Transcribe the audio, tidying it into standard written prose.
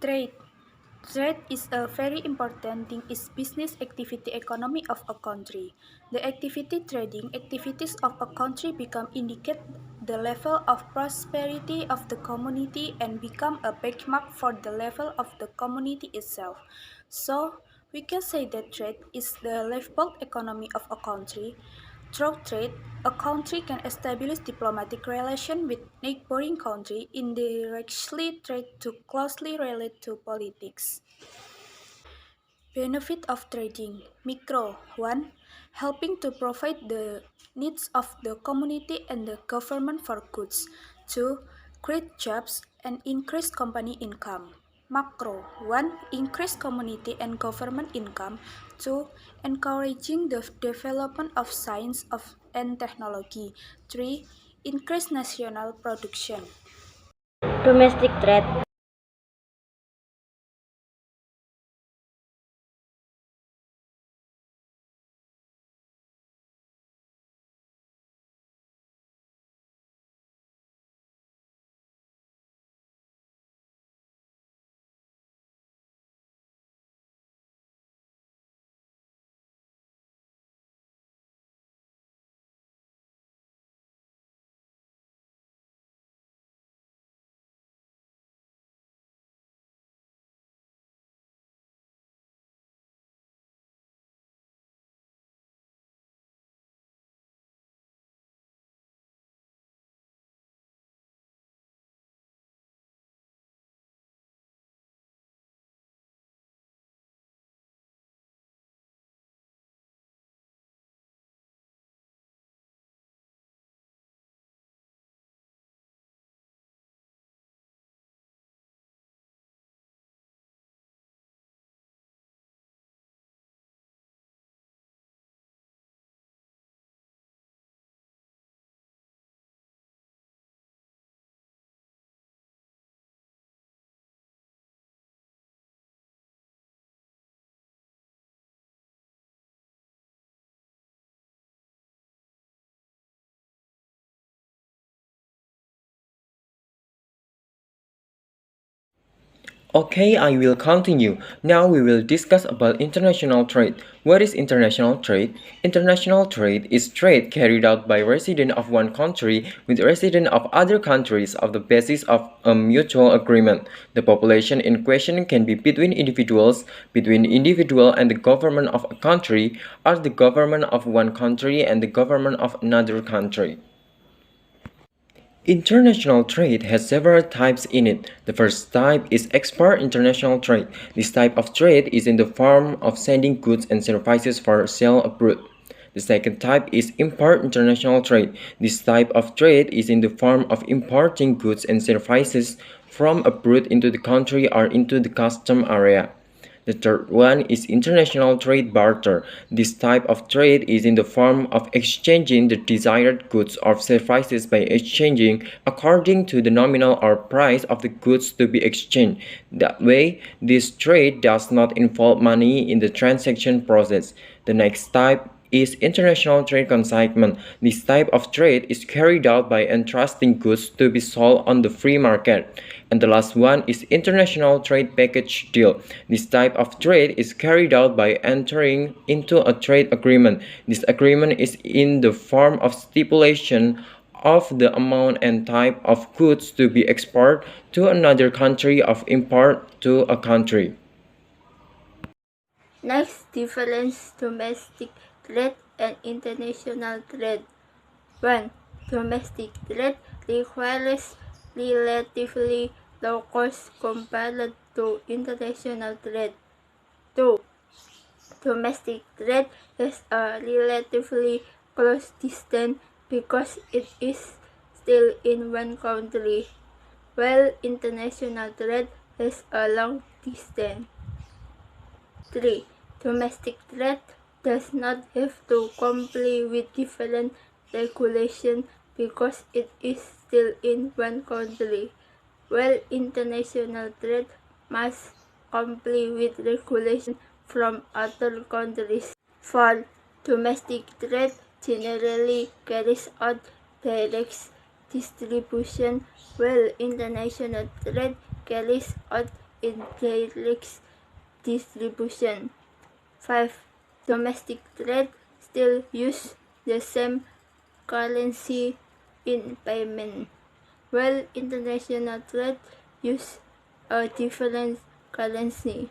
Trade. Trade is a very important thing is business activity economy of a country. The activity trading activities of a country become indicate the level of prosperity of the community and become a benchmark for the level of the community itself. So we can say that trade is the lifeblood economy of a country. Through trade, a country can establish diplomatic relations with neighboring countries, indirectly trade to closely relate to politics. Benefit of trading. Micro 1. Helping to provide the needs of the community and the government for goods. 2. Create jobs and increase company income. Macro 1. Increase community and government income. 2. Encouraging the development of science and technology. 3. Increase national production. Domestic trade. Okay, I will continue. Now we will discuss about international trade. What is international trade? International trade is trade carried out by residents of one country with residents of other countries on the basis of a mutual agreement. The population in question can be between individual and the government of a country, or the government of one country and the government of another country. International trade has several types in it. The first type is export international trade. This type of trade is in the form of sending goods and services for sale abroad. The second type is import international trade. This type of trade is in the form of importing goods and services from abroad into the country or into the custom area. The third one is international trade barter. This type of trade is in the form of exchanging the desired goods or services by exchanging according to the nominal or price of the goods to be exchanged. That way, this trade does not involve money in the transaction process. The next type is international trade consignment. This type of trade is carried out by entrusting goods to be sold on the free market. And the last one is international trade package deal. This type of trade is carried out by entering into a trade agreement. This agreement is in the form of stipulation of the amount and type of goods to be exported to another country or import to a country. Next difference domestic trade and international trade. 1. Domestic trade requires relatively low cost compared to international trade. 2. Domestic trade has a relatively close distance because it is still in one country, while international trade has a long distance. 3. Domestic trade does not have to comply with different regulations because it is still in one country, while international trade must comply with regulations from other countries. 4. Domestic trade generally carries out direct distribution, while international trade carries out in their risk distribution. 5. Domestic trade still use the same currency in payment, while international trade use a different currency.